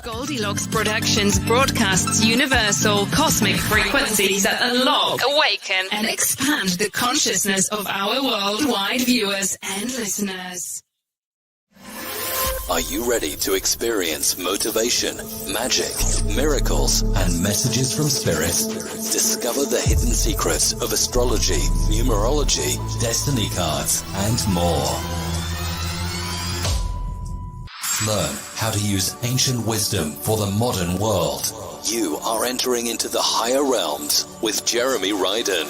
Goldilocks Productions broadcasts universal cosmic frequencies that unlock, awaken, and expand the consciousness of our worldwide viewers and listeners. Are you ready to experience motivation, magic, miracles, and messages from Spirit? Discover the hidden secrets of astrology, numerology, destiny cards, and more. Learn how to use ancient wisdom for the modern world. You are entering into the higher realms with Jeremy Riden.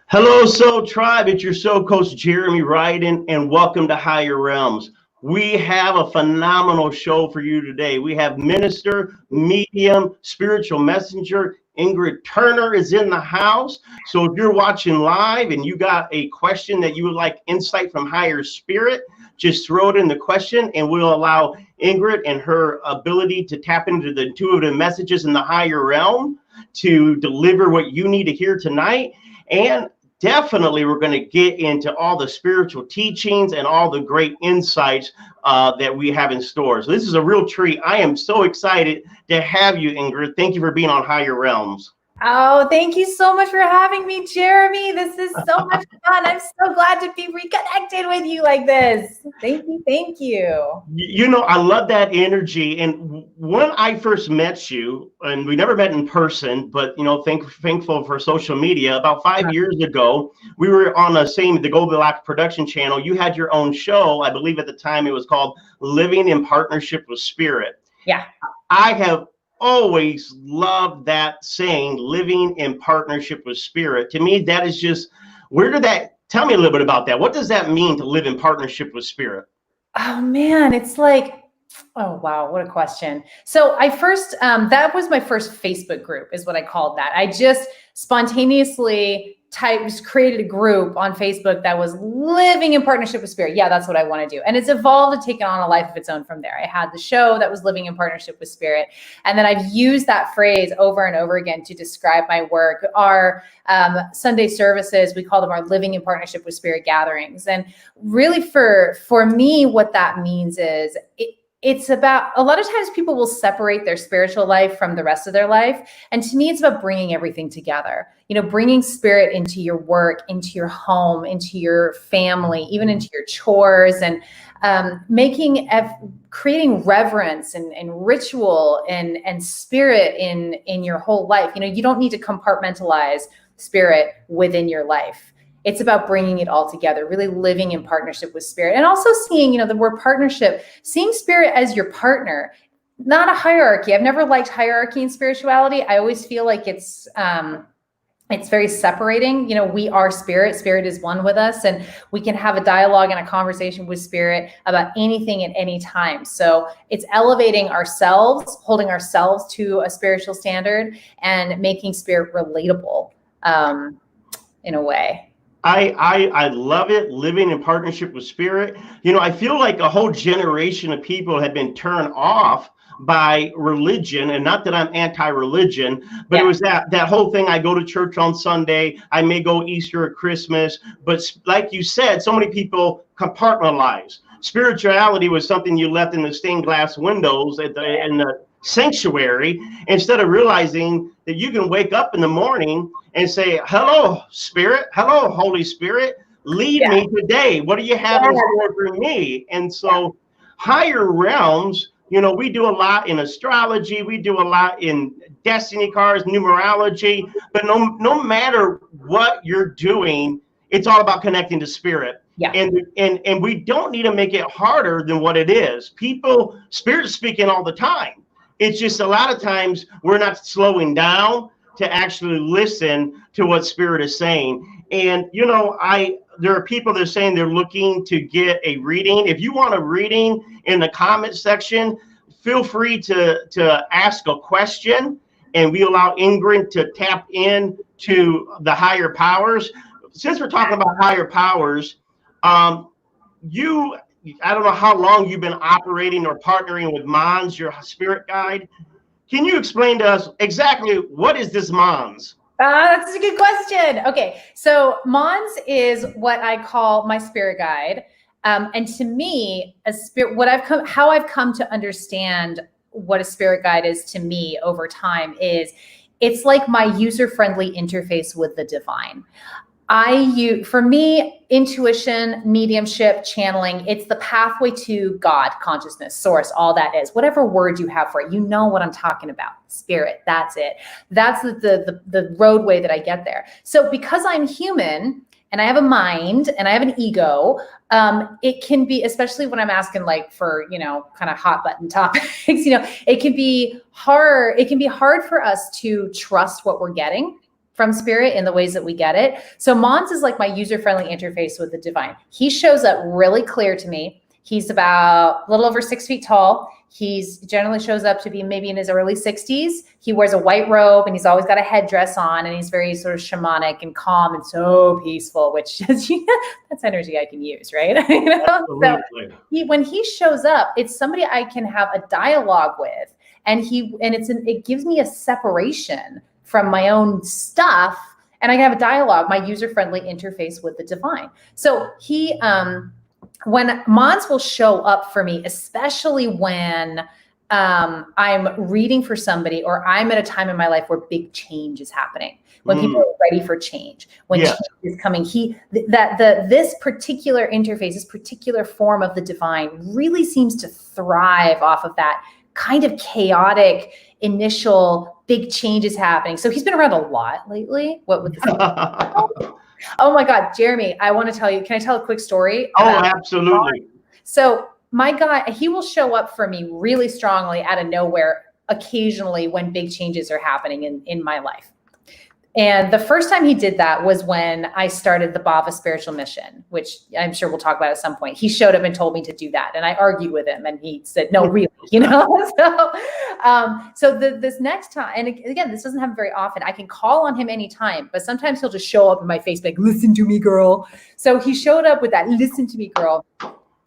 Hello, Soul Tribe. It's your Soul Coach, Jeremy Riden, and welcome to Higher Realms. We have a phenomenal show for you today. We have minister, medium, spiritual messenger, Ingrid Turner is in the house. So if you're watching live and you got a question that you would like insight from higher spirit, just throw it in the question and we'll allow Ingrid and her ability to tap into the intuitive messages in the higher realm to deliver what you need to hear tonight. And definitely we're going to get into all the spiritual teachings and all the great insights that we have in store. So this is a real treat. I am so excited to have you, Ingrid. Thank you for being on Higher Realms. Oh, thank you so much for having me, Jeremy. This is so much fun. I'm so glad to be reconnected with you like this. Thank you. Thank you. You know, I love that energy. And when I first met you, and we never met in person, but, you know, thankful for social media, about 5 years ago, we were on the Goldilocks production channel. You had your own show. I believe at the time it was called Living in Partnership with Spirit. Yeah. I have always loved that saying, living in partnership with spirit. To me, that is just, tell me a little bit about that. What does that mean to live in partnership with spirit? Oh man, it's like, oh wow, what a question. So I first, that was my first Facebook group is what I called that. I just spontaneously created a group on Facebook that was living in partnership with spirit. Yeah, that's what I want to do. And it's evolved and taken on a life of its own from there. I had the show that was living in partnership with spirit. And then I've used that phrase over and over again to describe my work. Our Sunday services, we call them our living in partnership with spirit gatherings. And really for me, what that means is it's about, a lot of times people will separate their spiritual life from the rest of their life. And to me, it's about bringing everything together, you know, bringing spirit into your work, into your home, into your family, even into your chores, and creating reverence and ritual and spirit in your whole life. You know, you don't need to compartmentalize spirit within your life. It's about bringing it all together, really living in partnership with spirit, and also seeing, you know, the word partnership, seeing spirit as your partner, not a hierarchy. I've never liked hierarchy in spirituality. I always feel like it's very separating. You know, we are spirit. Spirit is one with us, and we can have a dialogue and a conversation with spirit about anything at any time. So it's elevating ourselves, holding ourselves to a spiritual standard, and making spirit relatable in a way. I love it, living in partnership with spirit. You know, I feel like a whole generation of people have been turned off by religion, and not that I'm anti-religion, but yeah. It was that whole thing. I go to church on Sunday, I may go Easter or Christmas, but like you said, so many people compartmentalize. Spirituality was something you left in the stained glass windows in the sanctuary, instead of realizing that you can wake up in the morning and say, hello, Spirit. Hello, Holy Spirit. Lead me today. What do you have in store for me? And so higher realms, you know, we do a lot in astrology. We do a lot in destiny cards, numerology. But no matter what you're doing, it's all about connecting to spirit. Yeah. And we don't need to make it harder than what it is. Spirit's speaking all the time. It's just a lot of times we're not slowing down to actually listen to what spirit is saying. And, you know, there are people that are saying they're looking to get a reading. If you want a reading in the comment section, feel free to ask a question, and we allow Ingrid to tap in to the higher powers. Since we're talking about higher powers, I don't know how long you've been operating or partnering with Monz, your spirit guide. Can you explain to us exactly what is this Monz? That's a good question. Okay, so Monz is what I call my spirit guide. And to me, a spirit, how I've come to understand what a spirit guide is to me over time is it's like my user-friendly interface with the divine. For me, intuition, mediumship, channeling, it's the pathway to God, consciousness, source, all that is. Whatever word you have for it, you know what I'm talking about. Spirit, that's it. That's the roadway that I get there. So because I'm human and I have a mind and I have an ego, it can be, especially when I'm asking like for, kind of hot button topics, it can be hard. It can be hard for us to trust what we're getting from spirit in the ways that we get it. So Monz is like my user-friendly interface with the divine. He shows up really clear to me. He's about a little over 6 feet tall. He's generally shows up to be maybe in his early 60s. He wears a white robe and he's always got a headdress on, and he's very sort of shamanic and calm and so peaceful, which is, that's energy I can use, right? So when he shows up, it's somebody I can have a dialogue with, and it gives me a separation from my own stuff, and I can have a dialogue, my user-friendly interface with the divine. So when Monz will show up for me, especially when I'm reading for somebody or I'm at a time in my life where big change is happening, when people are ready for change, when change is coming, this particular interface, this particular form of the divine really seems to thrive off of that kind of chaotic initial big changes happening. So he's been around a lot lately. What with the Oh my God, Jeremy, I want to tell you, can I tell a quick story? Oh, absolutely. So my guy, he will show up for me really strongly out of nowhere occasionally when big changes are happening in my life. And the first time he did that was when I started the Bava Spiritual Mission, which I'm sure we'll talk about at some point. He showed up and told me to do that. And I argued with him and he said, no, really, So this next time, and again, this doesn't happen very often. I can call on him anytime, but sometimes he'll just show up in my face like, listen to me, girl. So he showed up with that, listen to me, girl.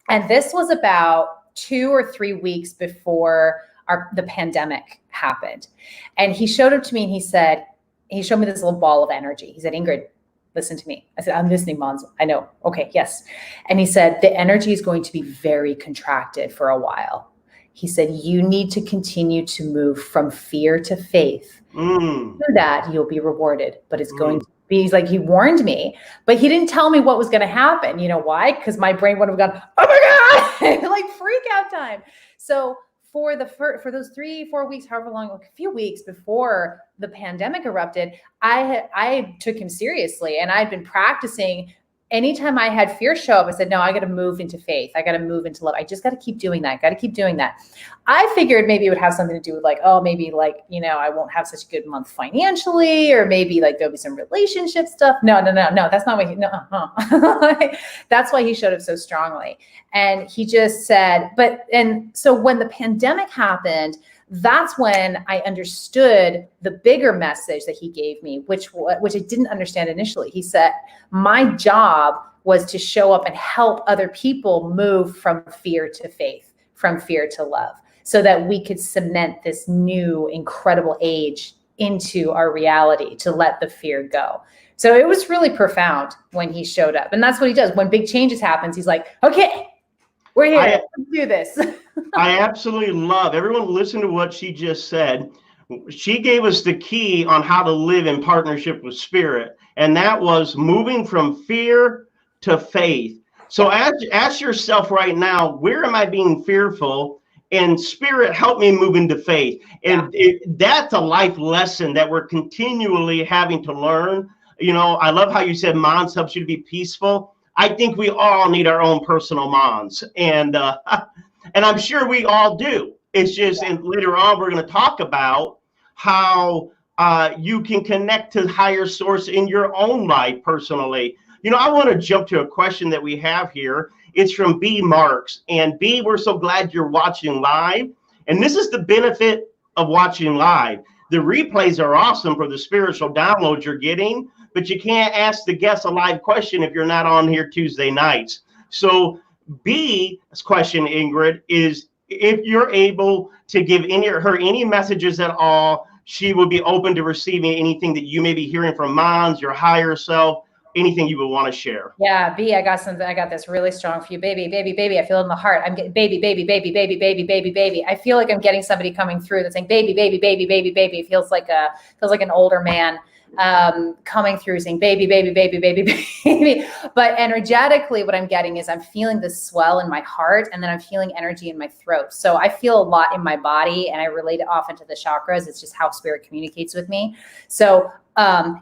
And this was about 2 or 3 weeks before the pandemic happened. And he showed up to me and he showed me this little ball of energy. He said, Ingrid, listen to me. I said, I'm listening, Monz. I know. Okay, yes. And he said, the energy is going to be very contracted for a while. He said, you need to continue to move from fear to faith. Through that, you'll be rewarded. But it's going to be, he warned me, but he didn't tell me what was going to happen. You know why? Because my brain would have gone, oh my God, like freak out time. So for those 3-4 weeks, however long, a few weeks before the pandemic erupted, I took him seriously, and I'd been practicing. Anytime I had fear show up, I said, no, I got to move into faith. I got to move into love. I just got to keep doing that. Got to keep doing that. I figured maybe it would have something to do with I won't have such a good month financially, or maybe there'll be some relationship stuff. No. That's not what that's why he showed up so strongly. And he just said, so when the pandemic happened, that's when I understood the bigger message that he gave me, which I didn't understand initially. He said, my job was to show up and help other people move from fear to faith, from fear to love, so that we could cement this new incredible age into our reality, to let the fear go. So it was really profound when he showed up. And that's what he does. When big changes happens, he's like, okay, we're here. Let's do this. I absolutely love everyone. Listen to what she just said. She gave us the key on how to live in partnership with spirit, and that was moving from fear to faith. So ask yourself right now, where am I being fearful? And spirit, help me move into faith. And that's a life lesson that we're continually having to learn. I love how you said Monz helps you to be peaceful. I think we all need our own personal Monz, and I'm sure we all do. It's just, and later on, we're going to talk about how you can connect to higher source in your own life personally. I want to jump to a question that we have here. It's from B Marks. And B, we're so glad you're watching live. And this is the benefit of watching live. The replays are awesome for the spiritual downloads you're getting, but you can't ask the guests a live question if you're not on here Tuesday nights. So B's question, Ingrid, is if you're able to give her any messages at all, she will be open to receiving anything that you may be hearing from Monz, your higher self, anything you would want to share. Yeah, B, I got something. I got this really strong for you, baby, baby, baby. I feel it in the heart. I'm getting baby, baby, baby, baby, baby, baby, baby. I feel like I'm getting somebody coming through that's saying baby, baby, baby, baby, baby. It feels like an older man coming through saying baby, baby, baby, baby, baby. But energetically, what I'm getting is I'm feeling this swell in my heart, and then I'm feeling energy in my throat. So I feel a lot in my body, and I relate it often to the chakras. It's just how spirit communicates with me. So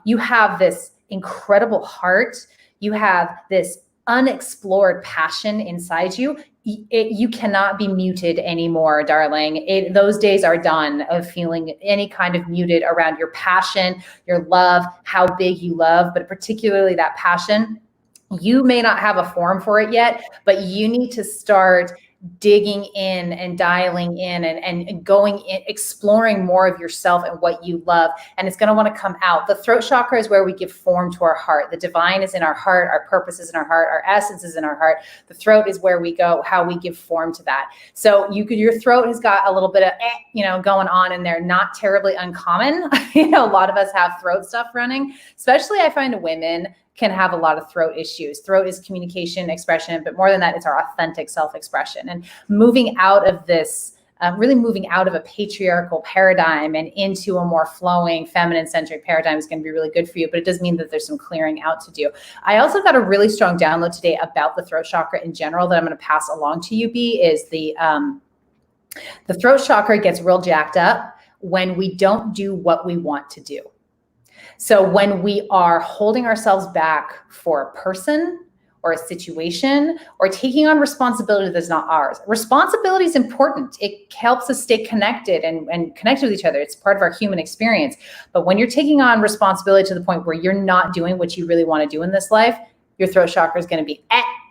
you have this incredible heart. You have this unexplored passion inside you. You cannot be muted anymore, darling. Those days are done of feeling any kind of muted around your passion, your love, how big you love, but particularly that passion. You may not have a form for it yet, but you need to start digging in and dialing in and going in, exploring more of yourself and what you love. And it's going to want to come out. The throat chakra is where we give form to our heart. The divine is in our heart. Our purpose is in our heart. Our essence is in our heart. The throat is where we go, how we give form to that. So your throat has got a little bit of, going on in there, not terribly uncommon. A lot of us have throat stuff running, especially I find women can have a lot of throat issues. Throat is communication, expression, but more than that, it's our authentic self-expression. And moving out of this, really moving out of a patriarchal paradigm and into a more flowing, feminine-centric paradigm is going to be really good for you, but it does mean that there's some clearing out to do. I also got a really strong download today about the throat chakra in general that I'm going to pass along to you, B, is the throat chakra gets real jacked up when we don't do what we want to do. So when we are holding ourselves back for a person or a situation or taking on responsibility that's not ours. Responsibility is important. It helps us stay connected and connected with each other. It's part of our human experience. But when you're taking on responsibility to the point where you're not doing what you really want to do in this life, your throat chakra is going to be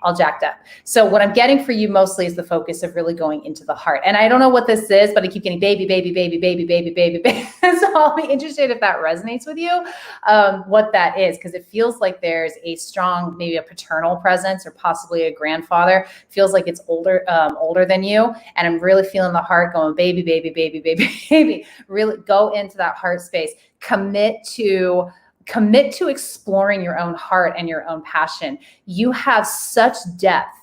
all jacked up. So what I'm getting for you mostly is the focus of really going into the heart. And I don't know what this is, but I keep getting baby, baby, baby, baby, baby, baby, baby. So I'll be interested if that resonates with you, what that is, because it feels like there's a strong, maybe a paternal presence or possibly a grandfather. Feels like it's older than you. And I'm really feeling the heart going baby, baby, baby, baby, baby. Really go into that heart space. Commit to exploring your own heart and your own passion. You have such depth.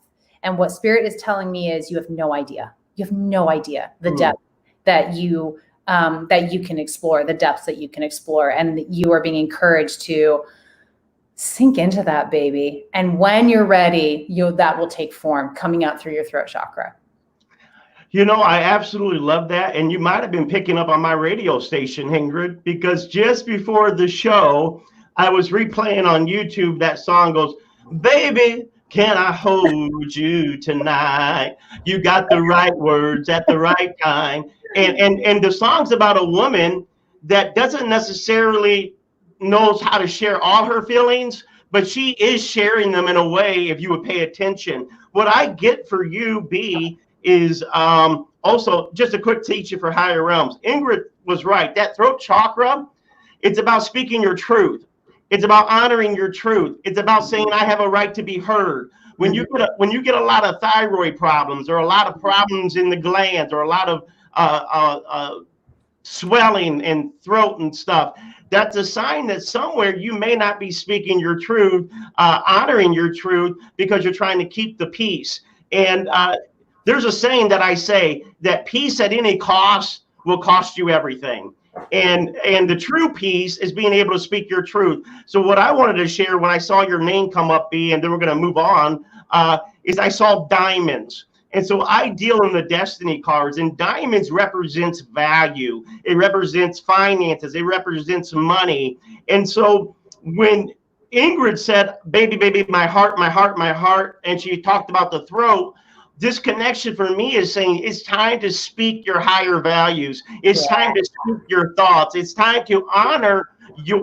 And what spirit is telling me is you have no idea. You have no idea the depth that you can explore, the depths that you can explore. And you are being encouraged to sink into that, baby. And when you're ready, that will take form coming out through your throat chakra. I absolutely love that. And you might have been picking up on my radio station, Ingrid, because just before the show, I was replaying on YouTube that song goes, baby, can I hold you tonight? You got the right words at the right time. And the song's about a woman that doesn't necessarily knows how to share all her feelings, but she is sharing them in a way, if you would pay attention. What I get for you, B, is also just a quick teaching for higher realms. Ingrid was right. That throat chakra, it's about speaking your truth. It's about honoring your truth. It's about saying I have a right to be heard. When you get a lot of thyroid problems or a lot of problems in the glands or a lot of swelling and throat and stuff, that's a sign that somewhere you may not be speaking your truth, honoring your truth, because you're trying to keep the peace. And there's a saying that I say that peace at any cost will cost you everything. And the true peace is being able to speak your truth. So what I wanted to share when I saw your name come up, B, and then we're going to move on, is I saw diamonds. And so I deal in the destiny cards, and diamonds represents value. It represents finances. It represents money. And so when Ingrid said, baby, baby, my heart, my heart, my heart, and she talked about the throat, this connection for me is saying it's time to speak your higher values. It's time to speak your thoughts. It's time to honor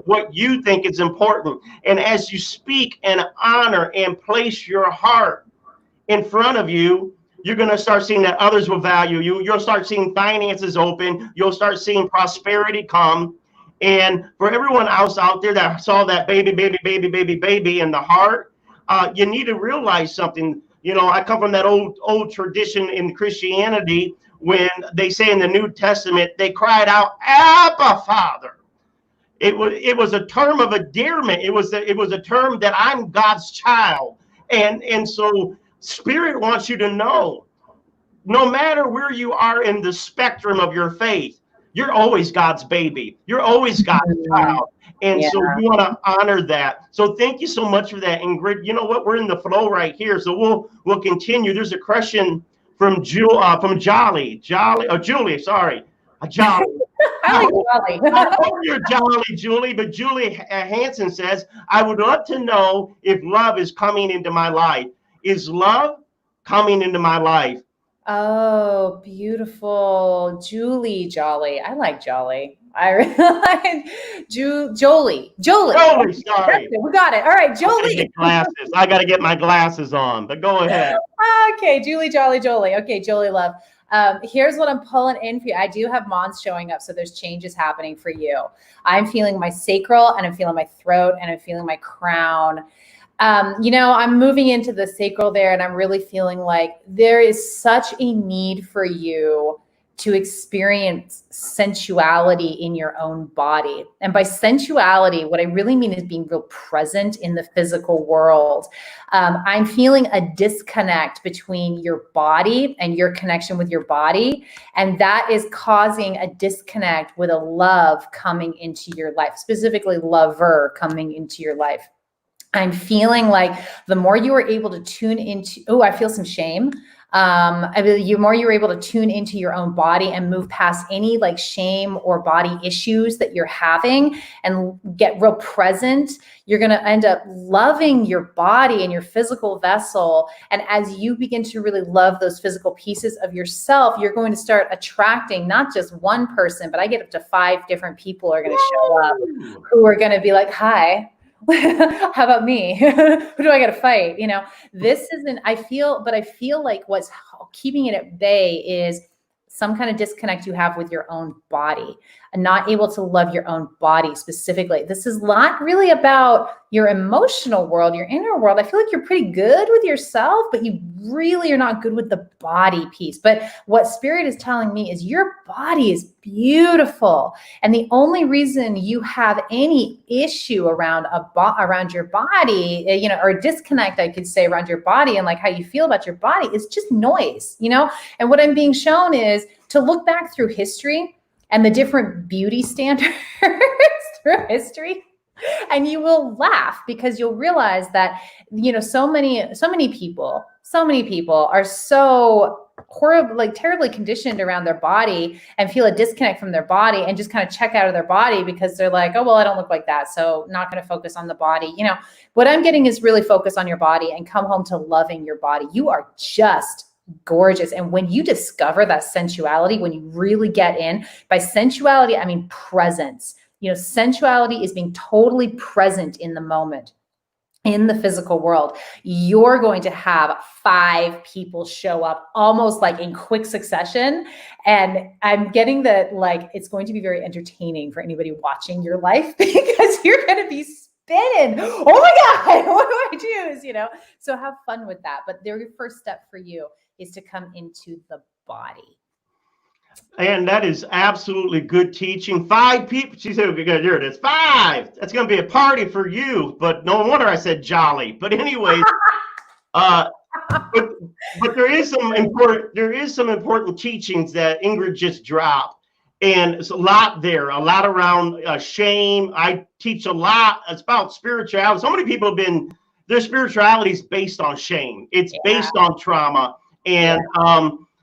what you think is important. And as you speak and honor and place your heart in front of you, you're going to start seeing that others will value you. You'll start seeing finances open. You'll start seeing prosperity come. And for everyone else out there that saw that baby, baby, baby, baby, baby in the heart, you need to realize something. I come from that old tradition in Christianity when they say in the New Testament, they cried out, Abba, Father. It was a term of endearment. It was a term that I'm God's child. And so Spirit wants you to know, no matter where you are in the spectrum of your faith, you're always God's baby. You're always God's child. And so you want to honor that. So thank you so much for that, Ingrid. You know what? We're in the flow right here. So we'll continue. There's a question from Julie, sorry. Jolly. I like Jolly. I hope you're jolly, Julie, but Julie Hansen says, I would love to know if love is coming into my life. Is love coming into my life? Oh, beautiful. Julie, Jolly. I like Jolly. I really like Jolie. Jolie, sorry. We got it. All right, Jolie. I got to get my glasses on, but go ahead. Okay, Julie, Jolly, Jolie. Okay, Jolie, love. Here's what I'm pulling in for you. I do have Monz showing up, so there's changes happening for you. I'm feeling my sacral, and I'm feeling my throat, and I'm feeling my crown. I'm moving into the sacral there, and I'm really feeling like there is such a need for you to experience sensuality in your own body. And by sensuality, what I really mean is being real present in the physical world. I'm feeling a disconnect between your body and your connection with your body. And that is causing a disconnect with a love coming into your life, specifically lover coming into your life. I'm feeling like the more you are able to tune into, I feel some shame. The more you're able to tune into your own body and move past any like shame or body issues that you're having and get real present, you're going to end up loving your body and your physical vessel. And as you begin to really love those physical pieces of yourself, you're going to start attracting not just one person, but I get up to 5 different people are going to show up who are going to be like, hi. How about me? Who do I got to fight? This isn't, I feel like what's keeping it at bay is some kind of disconnect you have with your own body and not able to love your own body specifically. This is not really about your emotional world, your inner world. I feel like you're pretty good with yourself, but you really are not good with the body piece. But what Spirit is telling me is your body is beautiful. And the only reason you have any issue around your body, or a disconnect, I could say, around your body and like how you feel about your body is just noise, And what I'm being shown is to look back through history and the different beauty standards through history. And you will laugh because you'll realize that, so many people are so horrible, like terribly conditioned around their body and feel a disconnect from their body and just kind of check out of their body because they're like, oh, well, I don't look like that. So not going to focus on the body. What I'm getting is really focus on your body and come home to loving your body. You are just gorgeous. And when you discover that sensuality, when you really get in, by sensuality, I mean presence. Sensuality is being totally present in the moment, in the physical world. You're going to have 5 people show up almost like in quick succession. And I'm getting that like it's going to be very entertaining for anybody watching your life because you're going to be spinning. Oh my God, what do I choose? So have fun with that. But the first step for you is to come into the body. And that is absolutely good teaching. 5 people. She said, okay, here it is. 5. That's going to be a party for you. But no wonder I said jolly. But anyways, but there is some important teachings that Ingrid just dropped. And it's a lot around shame. I teach a lot. It's about spirituality. So many people their spirituality is based on shame. It's based on trauma. And,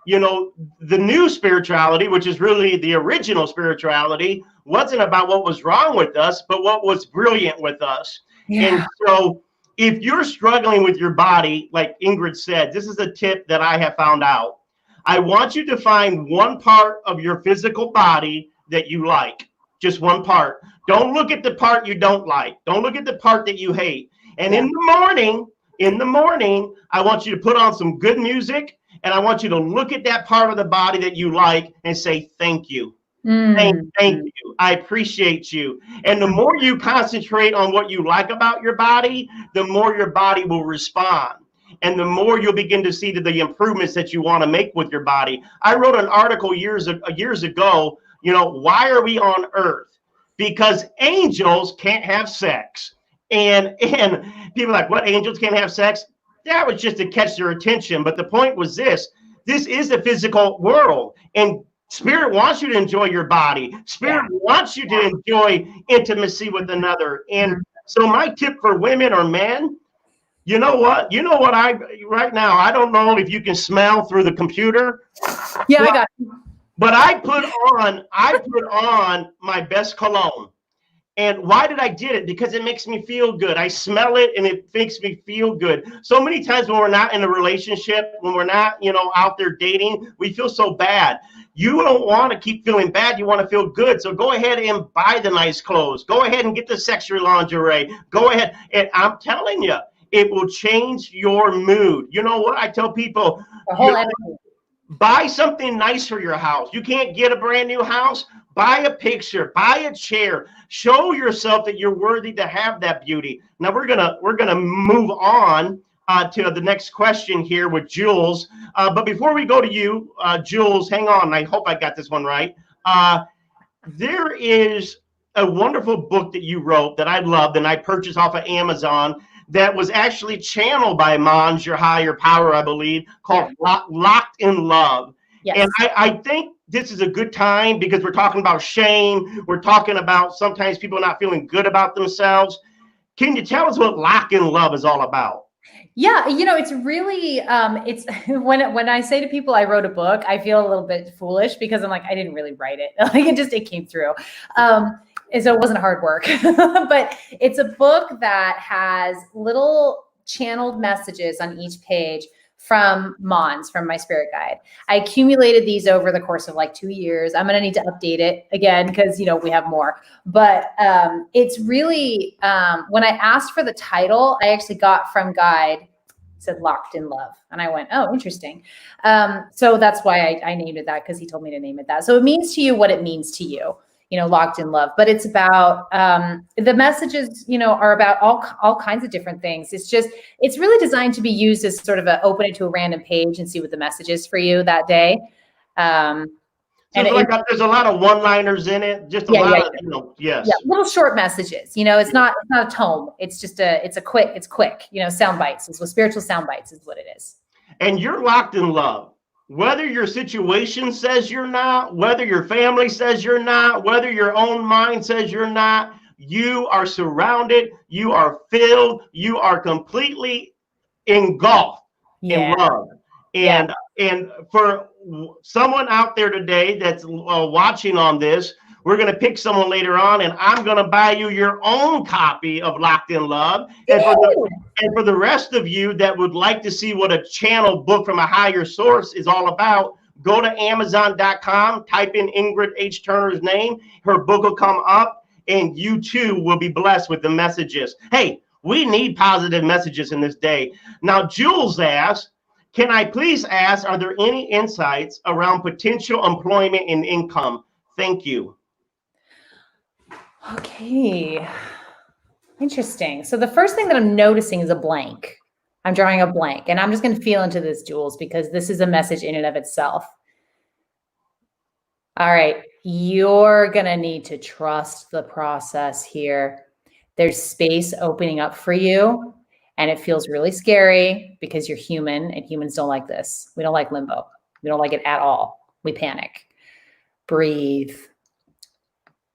the new spirituality, which is really the original spirituality, wasn't about what was wrong with us, but what was brilliant with us. Yeah. And so if you're struggling with your body, like Ingrid said, this is a tip that I have found out. I want you to find one part of your physical body that you like, just one part. Don't look at the part you don't like. Don't look at the part that you hate. And in the morning, I want you to put on some good music. And I want you to look at that part of the body that you like and say, thank you. Thank you. I appreciate you. And the more you concentrate on what you like about your body, the more your body will respond. And the more you'll begin to see the improvements that you want to make with your body. I wrote an article years ago, why are we on Earth? because angels can't have sex. And people are like, what, angels can't have sex? That was just to catch their attention. But the point was this is the physical world. And Spirit wants you to enjoy your body. Spirit wants you to enjoy intimacy with another. And so my tip for women or men, you know what right now, I don't know if you can smell through the computer. Yeah, I got you. But I put on my best cologne. And why did I did it? Because it makes me feel good. I smell it and it makes me feel good. So many times when we're not in a relationship, when we're not, out there dating, we feel so bad. You don't want to keep feeling bad. You want to feel good. So go ahead and buy the nice clothes. Go ahead and get the sexy lingerie. Go ahead. And I'm telling you, it will change your mood. You know what? I tell people, buy something nice for your house. You can't get a brand new house. Buy a picture, buy a chair, show yourself that you're worthy to have that beauty. Now we're gonna move on to the next question here with Jules. But before we go to you, Jules, hang on. I hope I got this one right. There is a wonderful book that you wrote that I loved and I purchased off of Amazon that was actually channeled by Monz, Your Higher Power, I believe, called Locked in Love. Yes. And I think this is a good time because we're talking about shame. We're talking about sometimes people not feeling good about themselves. Can you tell us what Locked in Love is all about? Yeah, it's really, it's when I say to people I wrote a book, I feel a little bit foolish because I'm like, I didn't really write it. Like it came through. And so it wasn't hard work, but it's a book that has little channeled messages on each page from Monz, from my spirit guide. I accumulated these over the course of like 2 years. I'm going to need to update it again because, we have more. But it's really, when I asked for the title, I actually got from Guide, said Locked in Love. And I went, oh, interesting. So that's why I named it that, because he told me to name it that. So it means to you what it means to you. Locked in love, but it's about, the messages, are about all kinds of different things. It's really designed to be used as sort of open it to a random page and see what the message is for you that day. So there's a lot of one-liners in it, just a lot of, yes. Yeah, little short messages, it's not a tome. It's quick, sound bites. It's what spiritual sound bites is what it is. And you're locked in love. Whether your situation says you're not, whether your family says you're not, whether your own mind says you're not, you are surrounded, you are filled, you are completely engulfed in love. And for someone out there today that's watching on this, we're going to pick someone later on, and I'm going to buy you your own copy of Locked in Love. And for the rest of you that would like to see what a channel book from a higher source is all about, go to Amazon.com, type in Ingrid H. Turner's name. Her book will come up, and you too will be blessed with the messages. Hey, we need positive messages in this day. Now, Jules asks, can I please ask, are there any insights around potential employment and income? Thank you. Okay. Interesting. So the first thing that I'm noticing is a blank. I'm drawing a blank, and I'm just going to feel into this, Jules, because this is a message in and of itself. All right. You're going to need to trust the process here. There's space opening up for you, and it feels really scary because you're human, and humans don't like this. We don't like limbo. We don't like it at all. We panic. Breathe.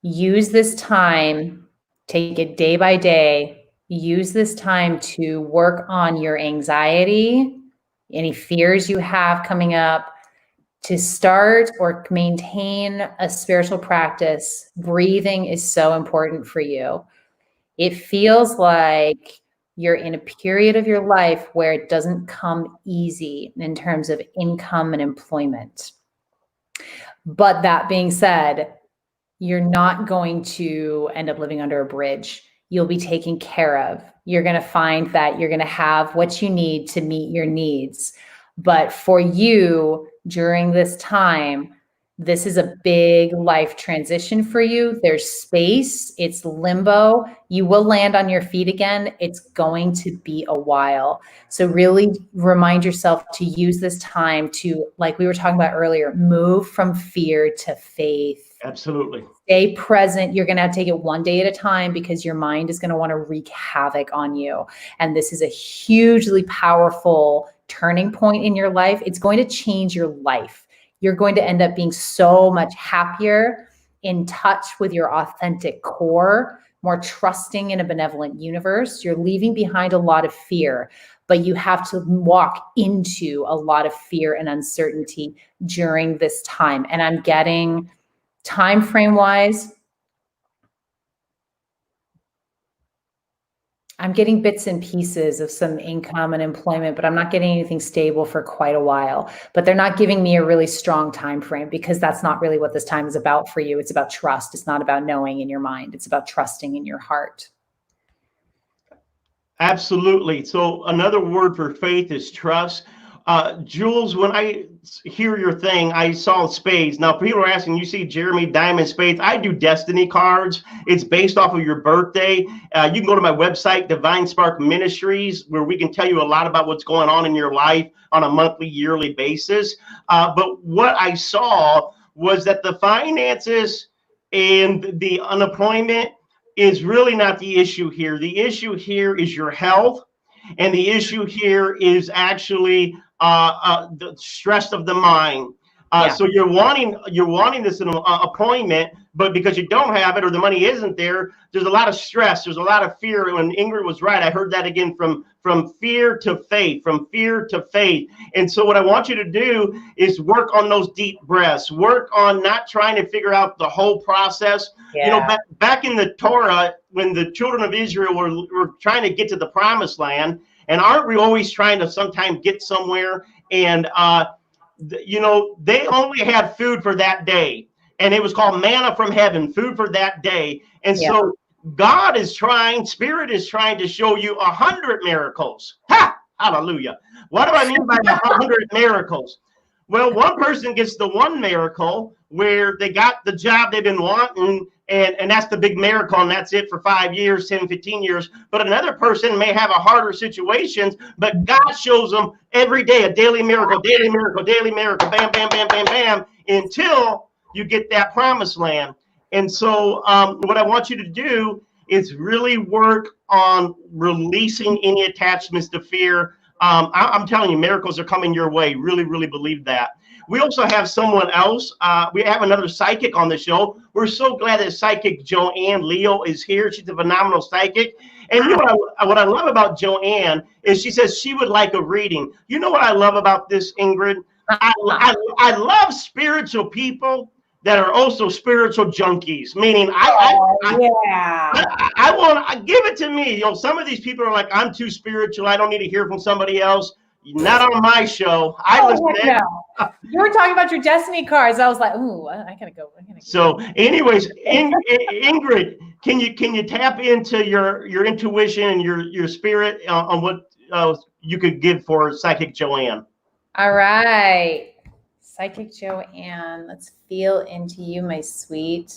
Use this time, take it day by day. Use this time to work on your anxiety, any fears you have coming up, to start or maintain a spiritual practice. Breathing is so important for you. It feels like you're in a period of your life where it doesn't come easy in terms of income and employment. But that being said, you're not going to end up living under a bridge. You'll be taken care of. You're going to find that you're going to have what you need to meet your needs. But for you, during this time, This is a big life transition for you. There's space. It's limbo. You will land on your feet again. It's going to be a while. So really remind yourself to use this time to, like we were talking about earlier, move from fear to faith. Absolutely. Stay present. You're going to have to take it one day at a time because your mind is going to want to wreak havoc on you. And this is a hugely powerful turning point in your life. It's going to change your life. You're going to end up being so much happier, in touch with your authentic core, more trusting in a benevolent universe. You're leaving behind a lot of fear, but you have to walk into a lot of fear and uncertainty during this time. And I'm getting time frame wise, I'm getting bits and pieces of some income and employment, but I'm not getting anything stable for quite a while. But they're not giving me a really strong time frame because that's not really what this time is about for you. It's about trust. It's not about knowing in your mind. It's about trusting in your heart. Absolutely. So another word for faith is trust. Jules, when I hear your thing, I saw spades. Now, people are asking, you see Jeremy Diamond Spades. I do destiny cards. It's based off of your birthday. You can go to my website, Divine Spark Ministries, where we can tell you a lot about what's going on in your life on a monthly, yearly basis. But what I saw was that the finances and the unemployment is really not the issue here. The issue here is your health. And the issue here is actually the stress of the mind. So you're wanting this appointment, but because you don't have it or the money isn't there, there's a lot of stress. There's a lot of fear. When Ingrid was right, I heard that again, from fear to faith, from fear to faith. And so what I want you to do is work on those deep breaths, work on not trying to figure out the whole process. You know, back in the Torah, when the children of Israel were trying to get to the promised land, and aren't we always trying to sometimes get somewhere? And, you know, they only had food for that day. And it was called manna from heaven, food for that day. And so God is trying, Spirit is trying to show you 100 miracles. Ha! Hallelujah. What do I mean by 100 miracles? Well, one person gets the one miracle where they got the job they've been wanting, and that's the big miracle, and that's it for 5 years, 10, 15 years. But another person may have a harder situations, but God shows them every day a daily miracle, daily miracle, daily miracle, bam, bam, bam, bam, bam, until you get that promised land. And so what I want you to do is really work on releasing any attachments to fear. I'm telling you, miracles are coming your way. Really, really believe that. We also have someone else. We have another psychic on the show. We're so glad that psychic Joanne Leo is here. She's a phenomenal psychic. And you know what I love about Joanne is she says she would like a reading. You know what I love about this, Ingrid? I love spiritual people that are also spiritual junkies, meaning I want to give it to me. You know, some of these people are like, I'm too spiritual. I don't need to hear from somebody else. Not on my show. You were talking about your destiny cards. I was like, ooh, I gotta go. So, anyways, Ingrid, can you tap into your intuition and your spirit on what you could give for Psychic Joanne? All right, Psychic Joanne, let's feel into you, my sweet.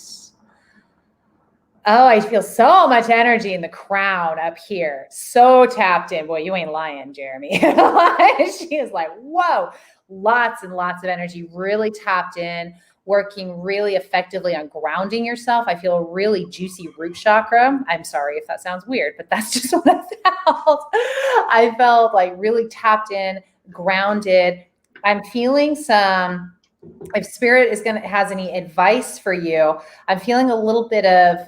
Oh, I feel so much energy in the crown up here. So tapped in. Boy, you ain't lying, Jeremy. She is like, whoa, lots and lots of energy, really tapped in, working really effectively on grounding yourself. I feel a really juicy root chakra. I'm sorry if that sounds weird, but that's just what I felt. I felt like really tapped in, grounded. I'm feeling some, if Spirit has any advice for you, I'm feeling a little bit of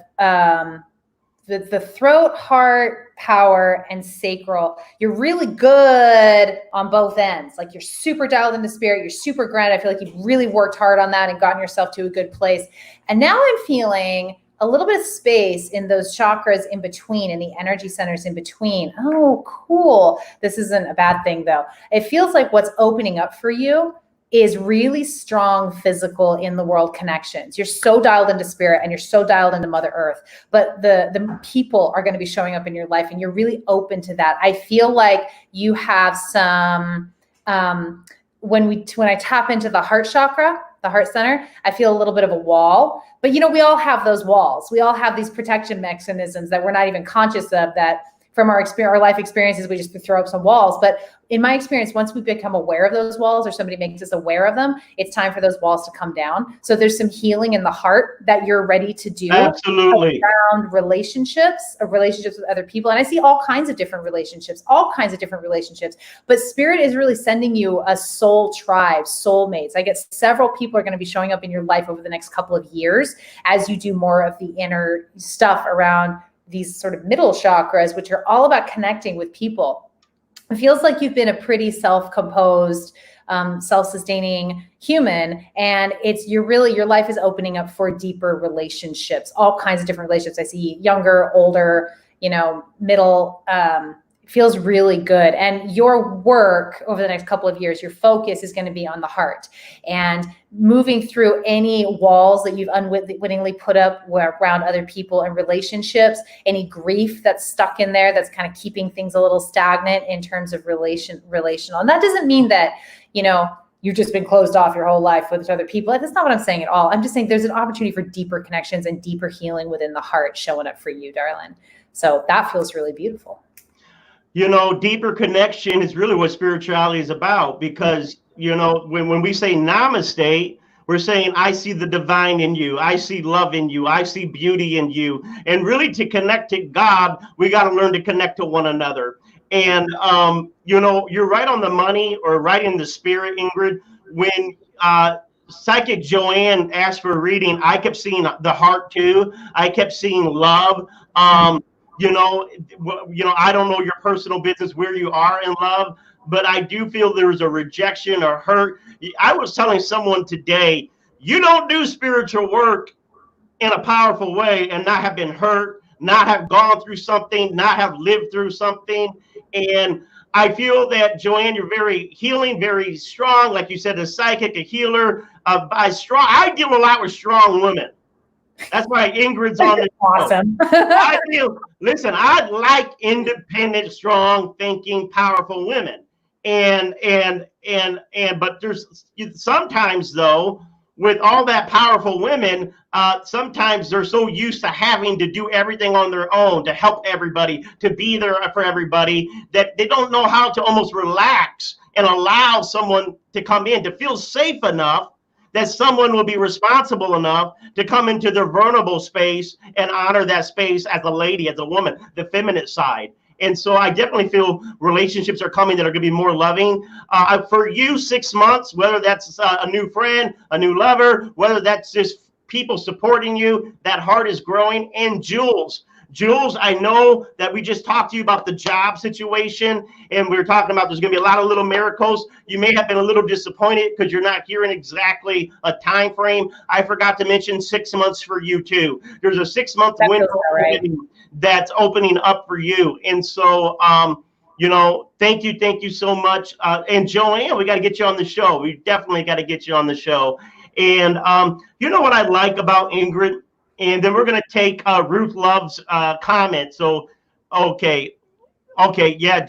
the throat, heart, power, and sacral. You're really good on both ends. Like you're super dialed into spirit. You're super grounded. I feel like you've really worked hard on that and gotten yourself to a good place. And now I'm feeling a little bit of space in those chakras in between, in the energy centers in between. Oh, cool. This isn't a bad thing though. It feels like what's opening up for you is really strong physical in the world connections. You're so dialed into spirit and you're so dialed into Mother Earth, but the people are going to be showing up in your life and you're really open to that. I feel like you have some, when I tap into the heart chakra, the heart center, I feel a little bit of a wall. But, you know, we all have those walls. We all have these protection mechanisms that we're not even conscious of, that from our experience, our life experiences, we just throw up some walls. But in my experience, once we become aware of those walls, or somebody makes us aware of them, it's time for those walls to come down. So there's some healing in the heart that you're ready to do. Absolutely. Around relationships, or relationships with other people. And I see all kinds of different relationships. But Spirit is really sending you a soul tribe, soulmates. I get several people are going to be showing up in your life over the next couple of years as you do more of the inner stuff around these sort of middle chakras, which are all about connecting with people. It feels like you've been a pretty self-composed, self-sustaining human, and your life is opening up for deeper relationships, all kinds of different relationships. I see younger, older, middle, feels really good. And your work over the next couple of years, your focus is going to be on the heart and moving through any walls that you've unwittingly put up around other people and relationships, any grief that's stuck in there that's kind of keeping things a little stagnant in terms of relational. And that doesn't mean that, you've just been closed off your whole life with other people. That's not what I'm saying at all. I'm just saying there's an opportunity for deeper connections and deeper healing within the heart showing up for you, darling. So that feels really beautiful. Deeper connection is really what spirituality is about, because, when we say namaste, we're saying, I see the divine in you. I see love in you. I see beauty in you. And really, to connect to God, we got to learn to connect to one another. And, you're right on the money, or right in the spirit, Ingrid. When Psychic Joanne asked for a reading, I kept seeing the heart too. I kept seeing love. I don't know your personal business, where you are in love, but I do feel there is a rejection or hurt. I was telling someone today, you don't do spiritual work in a powerful way and not have been hurt, not have gone through something, not have lived through something. And I feel that, Joanne, you're very healing, very strong. Like you said, a psychic, a healer. I deal a lot with strong women. That's why Ingrid's on the awesome. I like independent, strong thinking, powerful women. But there's sometimes, though, with all that powerful women, sometimes they're so used to having to do everything on their own, to help everybody, to be there for everybody, that they don't know how to almost relax and allow someone to come in, to feel safe enough that someone will be responsible enough to come into their vulnerable space and honor that space as a lady, as a woman, the feminine side. And so I definitely feel relationships are coming that are going to be more loving. For you, 6 months, whether that's a new friend, a new lover, whether that's just people supporting you, that heart is growing. And Jules, I know that we just talked to you about the job situation, and we were talking about there's going to be a lot of little miracles. You may have been a little disappointed because you're not hearing exactly a time frame. I forgot to mention 6 months for you too. There's a 6 month window that's opening up for you. And so, thank you so much. And Joanne, we got to get you on the show. We definitely got to get you on the show. And you know what I like about Ingrid? And then we're going to take Ruth Love's comment. So, okay, yeah.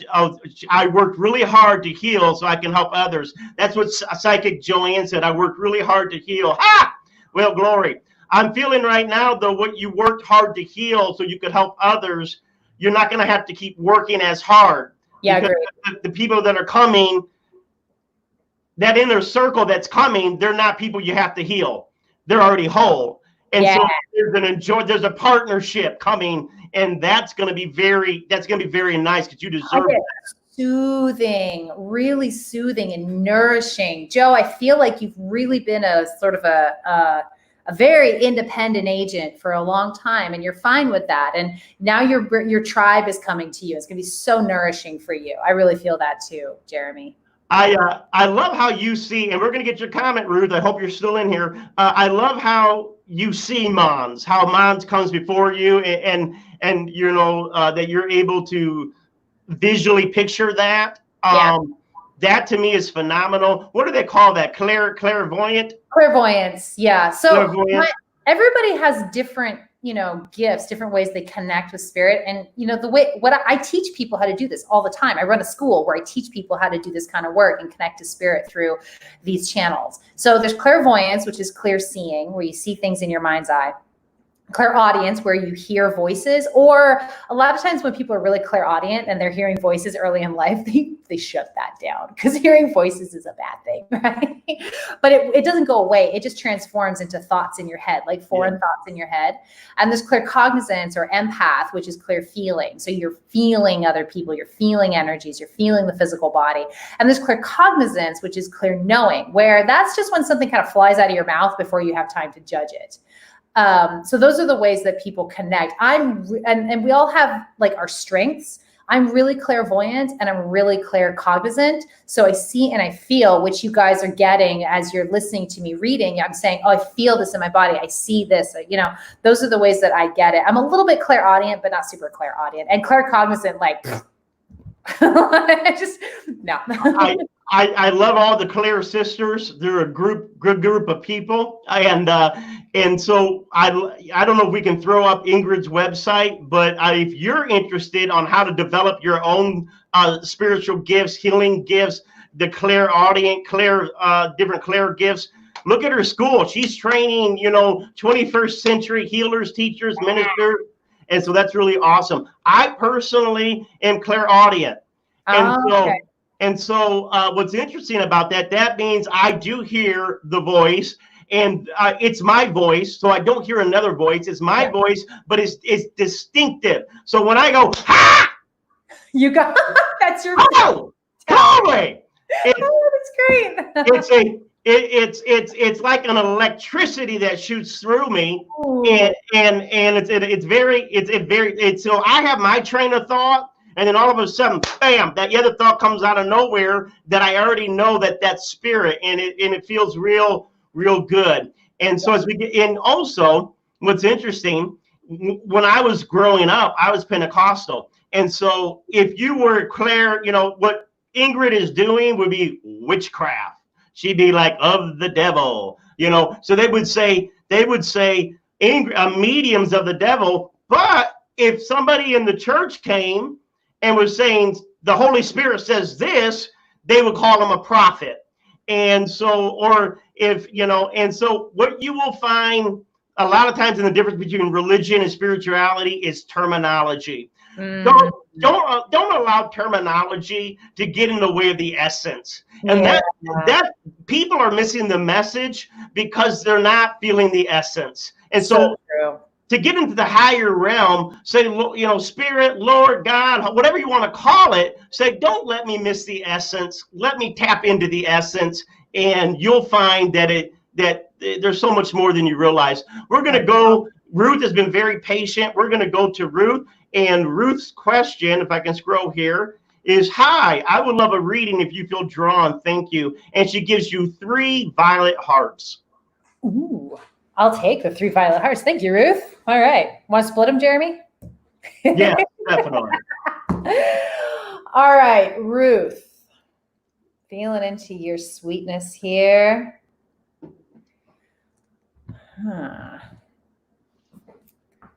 I worked really hard to heal so I can help others. That's what Psychic Joanne said. I worked really hard to heal. Ha! Well, glory. I'm feeling right now, though, what you worked hard to heal so you could help others, you're not going to have to keep working as hard. Yeah, great. The people that are coming, that inner circle that's coming, they're not people you have to heal. They're already whole. And so there's a partnership coming, and that's going to be very nice, because you deserve it. Soothing, really soothing and nourishing. Joe, I feel like you've really been a sort of a very independent agent for a long time, and you're fine with that. And now your tribe is coming to you. It's going to be so nourishing for you. I really feel that too, Jeremy. I love how you see, and we're going to get your comment, Ruth. I hope you're still in here. I love how you see Monz, how Monz comes before you, and that you're able to visually picture that. That to me is phenomenal. What do they call that? Clairvoyant? Clairvoyance, yeah. So everybody has different gifts, different ways they connect with spirit. And, I teach people how to do this all the time. I run a school where I teach people how to do this kind of work and connect to spirit through these channels. So there's clairvoyance, which is clear seeing, where you see things in your mind's eye. Clairaudience, where you hear voices, or a lot of times when people are really clairaudient and they're hearing voices early in life, they shut that down, because hearing voices is a bad thing, right? But it doesn't go away. It just transforms into thoughts in your head, like foreign thoughts in your head. And there's claircognizance or empath, which is clear feeling. So you're feeling other people, you're feeling energies, you're feeling the physical body. And there's claircognizance, which is clear knowing, where that's just when something kind of flies out of your mouth before you have time to judge it. So those are the ways that people connect. And we all have like our strengths. I'm really clairvoyant and I'm really claircognizant. So I see and I feel, which you guys are getting as you're listening to me reading. I'm saying, oh, I feel this in my body. I see this, those are the ways that I get it. I'm a little bit clairaudient, but not super clairaudient, and claircognizant, like, no. I love all the Claire sisters. They're a good group of people, and so I don't know if we can throw up Ingrid's website, but if you're interested on how to develop your own spiritual gifts, healing gifts, the clairaudient, different Claire gifts, look at her school. She's training 21st century healers, teachers, ministers, and so that's really awesome. I personally am clairaudient, and so what's interesting about that means I do hear the voice, and it's my voice. So I don't hear another voice. It's my voice, but it's distinctive. So when I go, ha! You got, that's your totally. That's great. It's like an electricity that shoots through me. Ooh. and it's very so I have my train of thought. And then all of a sudden, bam, that other thought comes out of nowhere that I already know that's spirit, and it feels real good. And so as we get in, also, what's interesting, when I was growing up, I was Pentecostal. And so if you were Claire, what Ingrid is doing would be witchcraft. She'd be like, of the devil, So they would say mediums of the devil. But if somebody in the church came and was saying the Holy Spirit says this, they would call him a prophet. And so, and so what you will find a lot of times in the difference between religion and spirituality is terminology. Don't allow terminology to get in the way of the essence. And that people are missing the message because they're not feeling the essence. And so to get into the higher realm, say, Spirit, Lord, God, whatever you want to call it, say, don't let me miss the essence. Let me tap into the essence, and you'll find that there's so much more than you realize. We're going to go. Ruth has been very patient. We're going to go to Ruth, and Ruth's question, if I can scroll here, is, hi, I would love a reading if you feel drawn. Thank you. And she gives you 3 violet hearts. Ooh. I'll take the 3 violet hearts. Thank you, Ruth. All right. Want to split them, Jeremy? Yes, definitely. All right, Ruth. Feeling into your sweetness here.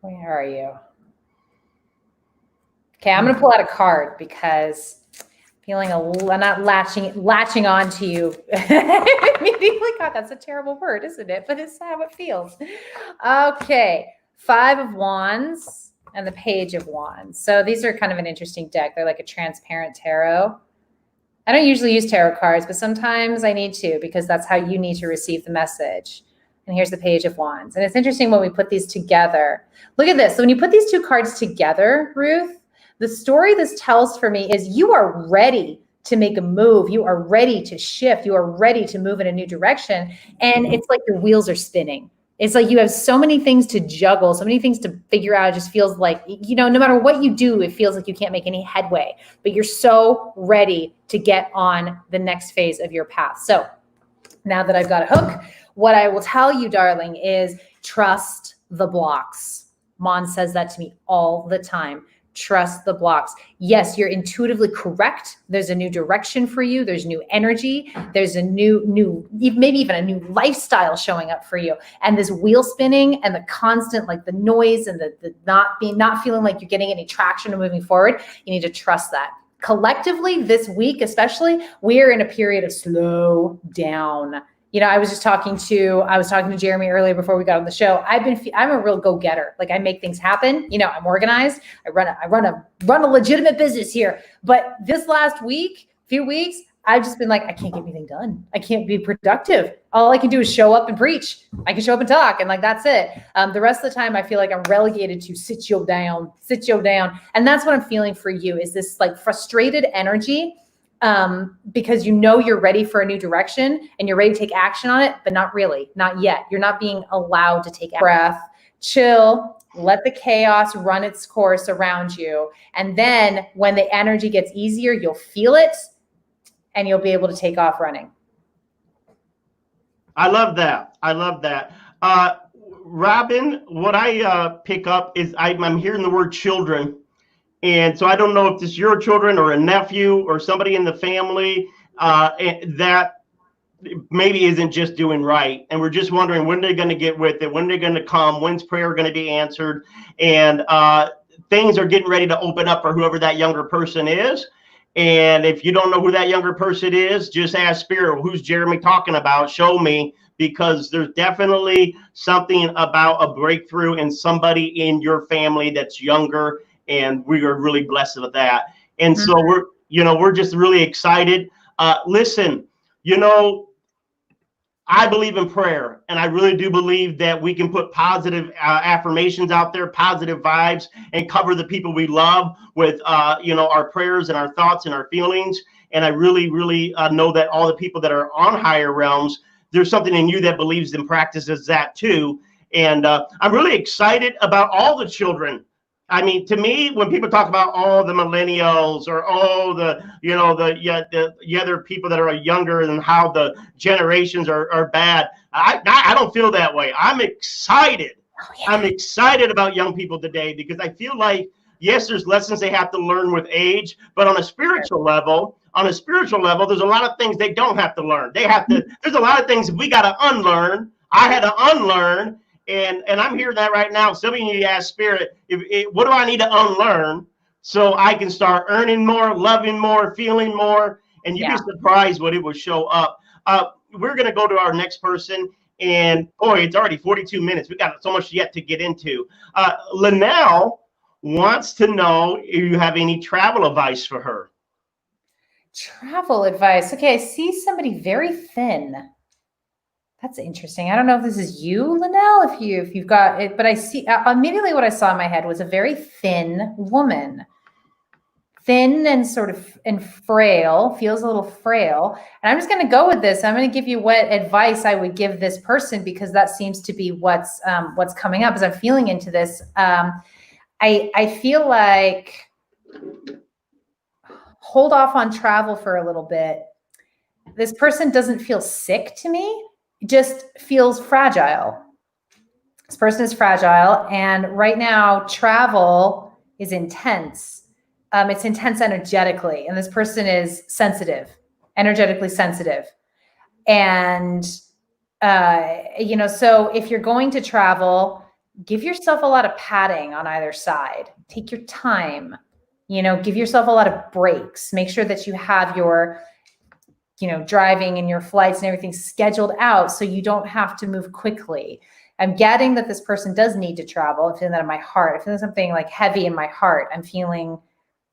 Where are you? Okay, I'm going to pull out a card because feeling not latching on to you. Immediately, God, that's a terrible word, isn't it? But it's how it feels. Okay, 5 of Wands and the Page of Wands. So these are kind of an interesting deck. They're like a transparent tarot. I don't usually use tarot cards, but sometimes I need to because that's how you need to receive the message. And here's the Page of Wands. And it's interesting when we put these together. Look at this. So when you put these 2 cards together, Ruth, the story this tells for me is you are ready to make a move. You are ready to shift. You are ready to move in a new direction. And it's like your wheels are spinning. It's like you have so many things to juggle, so many things to figure out. It just feels like, no matter what you do, it feels like you can't make any headway. But you're so ready to get on the next phase of your path. So now that I've got a hook, what I will tell you, darling, is trust the blocks. Monz says that to me all the time. trust the blocks. Yes, you're intuitively correct. There's a new direction for you. There's new energy. There's a new, maybe even a new lifestyle showing up for you. And this wheel spinning and the constant, like the noise and the not feeling like you're getting any traction or moving forward. You need to trust that. Collectively, this week especially, we're in a period of slow down. You know, I was talking to Jeremy earlier before we got on the show. I'm a real go-getter. Like, I make things happen. You know, I'm organized. I run a legitimate business here. But this last few weeks, I've just been like, I can't get anything done. I can't be productive. All I can do is show up and preach. I can show up and talk, and like, that's it. The rest of the time, I feel like I'm relegated to sit you down. And that's what I'm feeling for you, is this like frustrated energy, because you know you're ready for a new direction and you're ready to take action on it, but not really, not yet. You're not being allowed to take a breath, chill, let the chaos run its course around you. And then when the energy gets easier, you'll feel it and you'll be able to take off running. I love that. Robin, what I pick up is I'm hearing the word children. And so I don't know if this is your children or a nephew or somebody in the family that maybe isn't just doing right. And we're just wondering, when they're going to get with it, when they're going to come, when's prayer going to be answered. And things are getting ready to open up for whoever that younger person is. And if you don't know who that younger person is, just ask Spirit, who's Jeremy talking about? Show me, because there's definitely something about a breakthrough in somebody in your family that's younger. And we are really blessed with that. And so we're just really excited. Listen, I believe in prayer, and I really do believe that we can put positive affirmations out there, positive vibes, and cover the people we love with, our prayers and our thoughts and our feelings. And I really, really know that all the people that are on higher realms, there's something in you that believes and practices that too. And I'm really excited about all the children. I mean, to me, when people talk about all the millennials or all the other people that are younger and how the generations are bad, I don't feel that way. I'm excited. Oh, yeah. I'm excited about young people today, because I feel like, yes, there's lessons they have to learn with age, but on a spiritual level, there's a lot of things they don't have to learn. There's a lot of things we got to unlearn. I had to unlearn. And I'm hearing that right now. Some of you ask Spirit, what do I need to unlearn so I can start earning more, loving more, feeling more? And you'd be surprised what it will show up. We're going to go to our next person. And boy, it's already 42 minutes. We got so much yet to get into. Linnell wants to know if you have any travel advice for her. Travel advice. Okay, I see somebody very thin. That's interesting. I don't know if this is you, Linnell, if you've got it, but I see immediately what I saw in my head was a very thin woman. Thin and sort of frail, feels a little frail. And I'm just going to go with this. I'm going to give you what advice I would give this person, because that seems to be what's coming up as I'm feeling into this. I feel like hold off on travel for a little bit. This person doesn't feel sick to me. Just feels fragile. This person is fragile, and right now travel is intense. It's intense energetically, and this person is sensitive, energetically sensitive. And so if you're going to travel, give yourself a lot of padding on either side. Take your time. Give yourself a lot of breaks. Make sure that you have your driving and your flights and everything scheduled out so you don't have to move quickly. I'm getting that this person does need to travel. I'm feeling that in my heart. I'm feeling something like heavy in my heart. I'm feeling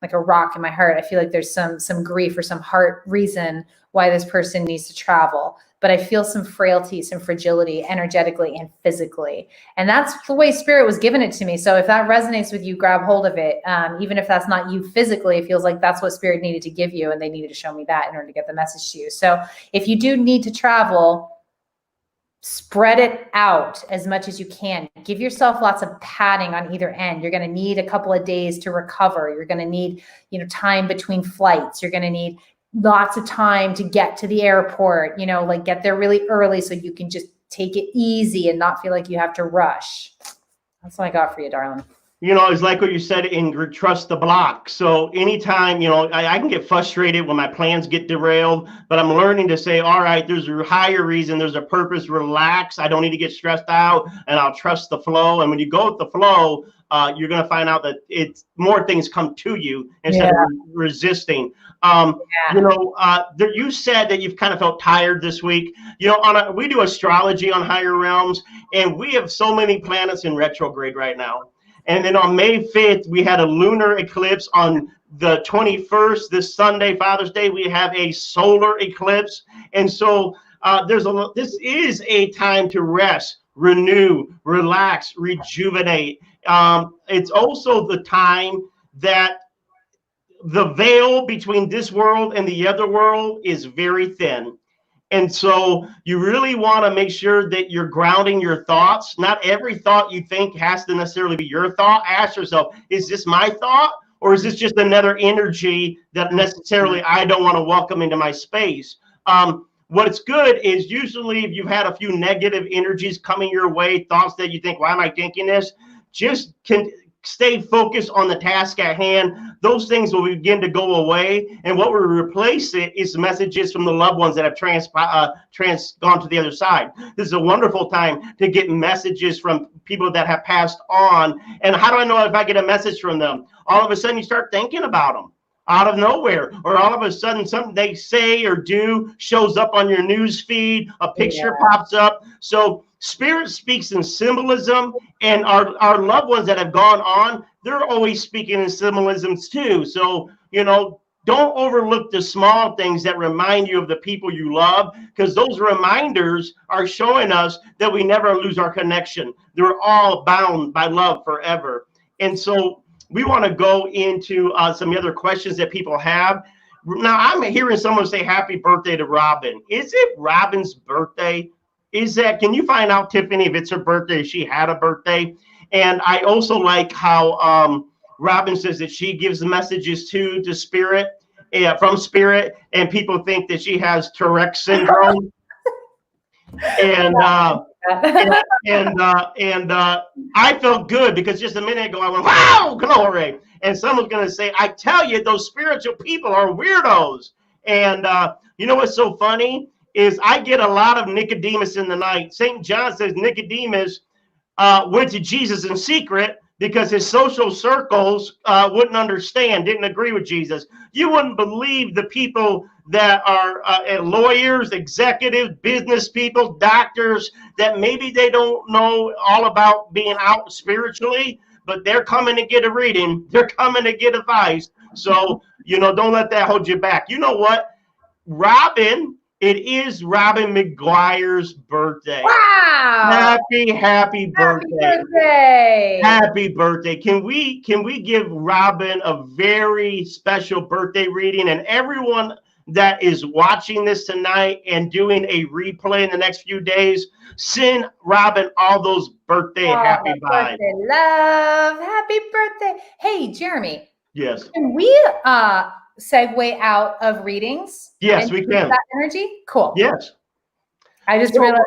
like a rock in my heart. I feel like there's some grief or some heart reason why this person needs to travel. But I feel some frailty, some fragility energetically and physically. And that's the way Spirit was giving it to me. So if that resonates with you, grab hold of it. Even if that's not you physically, it feels like that's what Spirit needed to give you. And they needed to show me that in order to get the message to you. So if you do need to travel, spread it out as much as you can. Give yourself lots of padding on either end. You're going to need a couple of days to recover. You're going to need, time between flights. You're going to need lots of time to get to the airport, get there really early so you can just take it easy and not feel like you have to rush. That's what I got for you, darling. It's like what you said, Ingrid, trust the block. So anytime, I can get frustrated when my plans get derailed, but I'm learning to say, all right, there's a higher reason, there's a purpose, relax. I don't need to get stressed out, and I'll trust the flow. And when you go with the flow, you're going to find out that it's more things come to you instead of resisting. You said that you've kind of felt tired this week. We do astrology on higher realms, and we have so many planets in retrograde right now. And then on May 5th, we had a lunar eclipse. On the 21st, this Sunday, Father's Day, we have a solar eclipse. And so this is a time to rest, renew, relax, rejuvenate. It's also the time that the veil between this world and the other world is very thin. And so you really want to make sure that you're grounding your thoughts. Not every thought you think has to necessarily be your thought. Ask yourself, is this my thought? Or is this just another energy that necessarily I don't want to welcome into my space? What's good is usually if you've had a few negative energies coming your way, thoughts that you think, why am I thinking this? Just stay focused on the task at hand. Those things will begin to go away. And what will replace it is messages from the loved ones that have gone to the other side. This is a wonderful time to get messages from people that have passed on. And how do I know if I get a message from them? All of a sudden you start thinking about them out of nowhere, or all of a sudden something they say or do shows up on your news feed, a picture pops up. So Spirit speaks in symbolism, and our loved ones that have gone on, they're always speaking in symbolisms too. So, don't overlook the small things that remind you of the people you love, because those reminders are showing us that we never lose our connection. They're all bound by love forever. And so we want to go into some other questions that people have. Now, I'm hearing someone say happy birthday to Robin. Is it Robin's birthday? Can you find out, Tiffany, if it's her birthday, if she had a birthday? And I also like how Robin says that she gives messages to Spirit, from Spirit, and people think that she has Tourette's syndrome. And I felt good because just a minute ago I went, wow, glory. And someone's going to say, I tell you, those spiritual people are weirdos. And you know what's so funny is I get a lot of Nicodemus in the night. St. John says Nicodemus went to Jesus in secret because his social circles wouldn't understand, didn't agree with Jesus. You wouldn't believe the people that are lawyers, executives, business people, doctors, that maybe they don't know all about being out spiritually, but they're coming to get a reading. They're coming to get advice. So, don't let that hold you back. You know what? It is Robin McGuire's birthday. Wow! Happy birthday! Happy birthday! Can we give Robin a very special birthday reading? And everyone that is watching this tonight and doing a replay in the next few days, send Robin all those happy vibes. Birthday love, happy birthday! Hey, Jeremy. Yes. Can we segue out of readings? Yes, we can. That energy? Cool. Yes. I just realized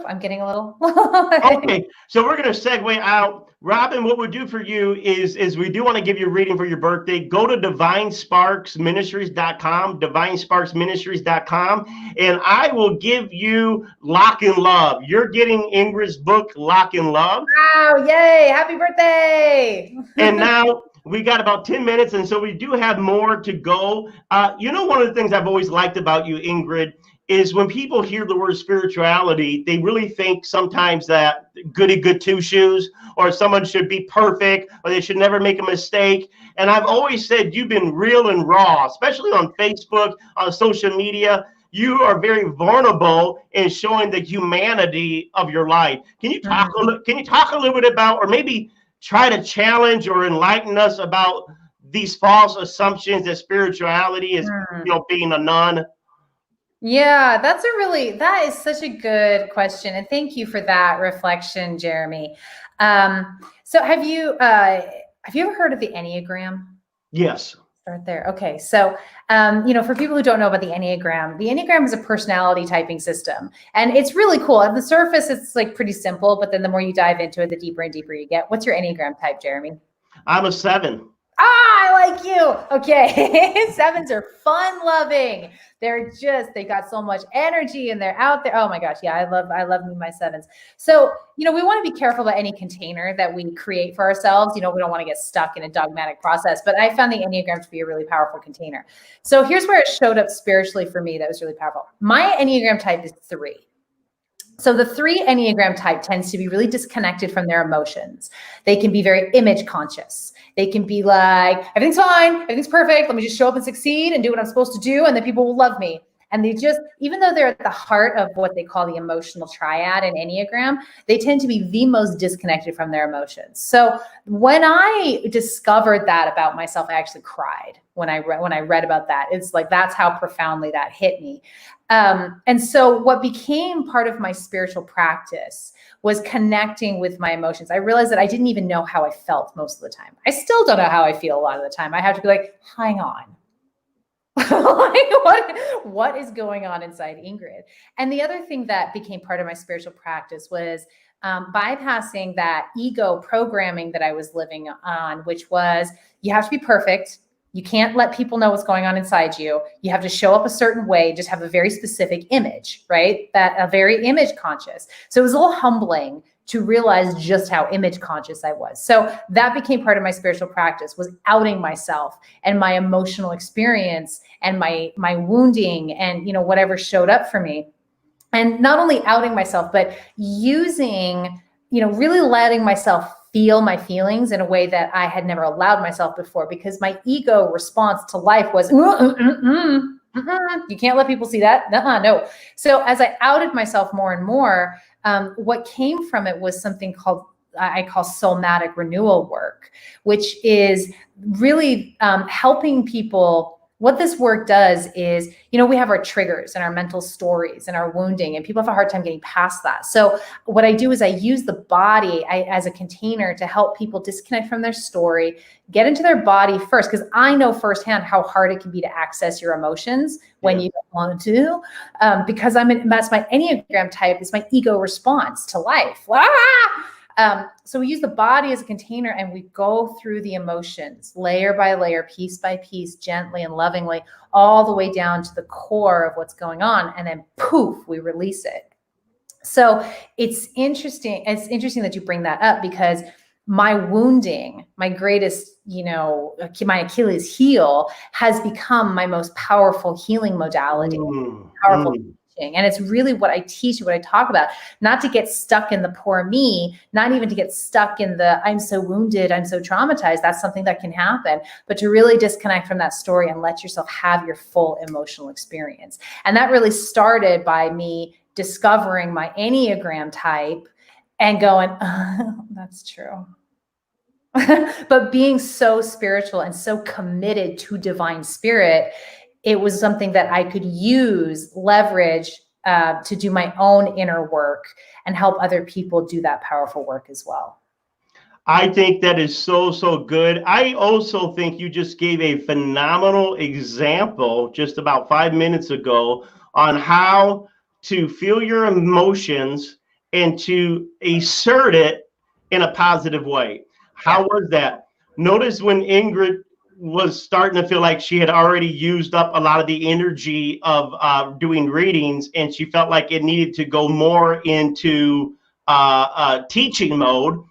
I'm getting a little. Okay, so we're going to segue out. Robin, what we'll do for you is we do want to give you a reading for your birthday. Go to divinesparksministries.com, divinesparksministries.com, and I will give you Lock in Love. You're getting Ingrid's book, Lock in Love. Wow, yay, happy birthday. And now we got about 10 minutes, and so we do have more to go. One of the things I've always liked about you, Ingrid, is when people hear the word spirituality, they really think sometimes that goody good two shoes, or someone should be perfect, or they should never make a mistake. And I've always said you've been real and raw, especially on Facebook, on social media. You are very vulnerable in showing the humanity of your life. Can you talk a little bit about, or maybe try to challenge or enlighten us about these false assumptions that spirituality is, being a nun? Yeah, that is such a good question. And thank you for that reflection, Jeremy. So have you ever heard of the Enneagram? Yes. Start there. Okay. So, for people who don't know about the Enneagram is a personality typing system, and it's really cool. At the surface, it's like pretty simple, but then the more you dive into it, the deeper and deeper you get. What's your Enneagram type, Jeremy? I'm a 7. Ah, I like you. Okay. 7s are fun loving. They got so much energy and they're out there. Oh my gosh. Yeah. I love me, my 7s. So, we want to be careful about any container that we create for ourselves. We don't want to get stuck in a dogmatic process, but I found the Enneagram to be a really powerful container. So here's where it showed up spiritually for me. That was really powerful. My Enneagram type is 3. So the 3 Enneagram type tends to be really disconnected from their emotions. They can be very image conscious. They can be like, everything's fine, everything's perfect. Let me just show up and succeed and do what I'm supposed to do, and then people will love me. And they just, even though they're at the heart of what they call the emotional triad in Enneagram, they tend to be the most disconnected from their emotions. So when I discovered that about myself, I actually cried when I read about that. It's like, that's how profoundly that hit me. And so what became part of my spiritual practice was connecting with my emotions. I realized that I didn't even know how I felt most of the time. I still don't know how I feel a lot of the time. I have to be like, hang on. Like, what is going on inside Ingrid? And the other thing that became part of my spiritual practice was bypassing that ego programming that I was living on, which was, you have to be perfect. You can't let people know what's going on inside you. You have to show up a certain way, just have a very specific image, right? That a very image conscious. So it was a little humbling to realize just how image conscious I was. So that became part of my spiritual practice, was outing myself and my emotional experience and my wounding and, whatever showed up for me. And not only outing myself, but using, really letting myself feel my feelings in a way that I had never allowed myself before, because my ego response to life was, you can't let people see that. No. So as I outed myself more and more, what came from it was something called, I call somatic renewal work, which is really helping people. What this work does is, we have our triggers and our mental stories and our wounding, and people have a hard time getting past that. So what I do is I use the body as a container to help people disconnect from their story, get into their body first, because I know firsthand how hard it can be to access your emotions when you don't want to, because that's my Enneagram type, is my ego response to life. So we use the body as a container, and we go through the emotions layer by layer, piece by piece, gently and lovingly, all the way down to the core of what's going on. And then poof, we release it. So it's interesting. It's interesting that you bring that up, because my wounding, my greatest, my Achilles heel, has become my most powerful healing modality, powerful teaching. And it's really what I teach, what I talk about, not to get stuck in the poor me, not even to get stuck in the, I'm so wounded, I'm so traumatized. That's something that can happen, but to really disconnect from that story and let yourself have your full emotional experience. And that really started by me discovering my Enneagram type and going, that's true. But being so spiritual and so committed to divine spirit, it was something that I could leverage to do my own inner work and help other people do that powerful work as well. I think that is so, so good. I also think you just gave a phenomenal example just about 5 minutes ago on how to feel your emotions and to assert it in a positive way. How was that? Notice when Ingrid was starting to feel like she had already used up a lot of the energy of doing readings, and she felt like it needed to go more into teaching mode.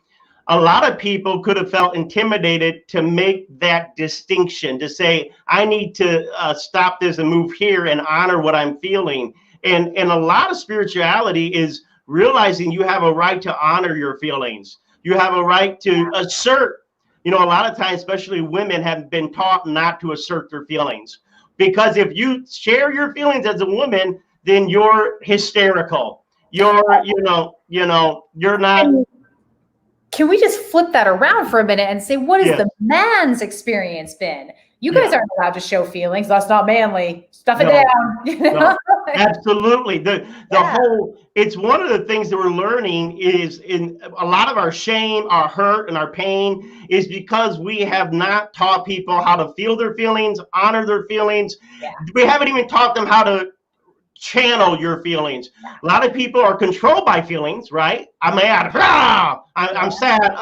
A lot of people could have felt intimidated to make that distinction, to say, I need to stop this and move here and honor what I'm feeling. And a lot of spirituality is realizing you have a right to honor your feelings. You have a right to assert. A lot of times, especially women, have been taught not to assert their feelings, because if you share your feelings as a woman, then you're hysterical. You're not. Can we just flip that around for a minute and say, what has the man's experience been? You guys aren't allowed to show feelings. That's not manly. Stuff it down. No, absolutely. The whole, it's one of the things that we're learning is in a lot of our shame, our hurt, and our pain is because we have not taught people how to feel their feelings, honor their feelings. Yeah. We haven't even taught them how to channel your feelings. A lot of people are controlled by feelings, right? I'm mad. I'm sad.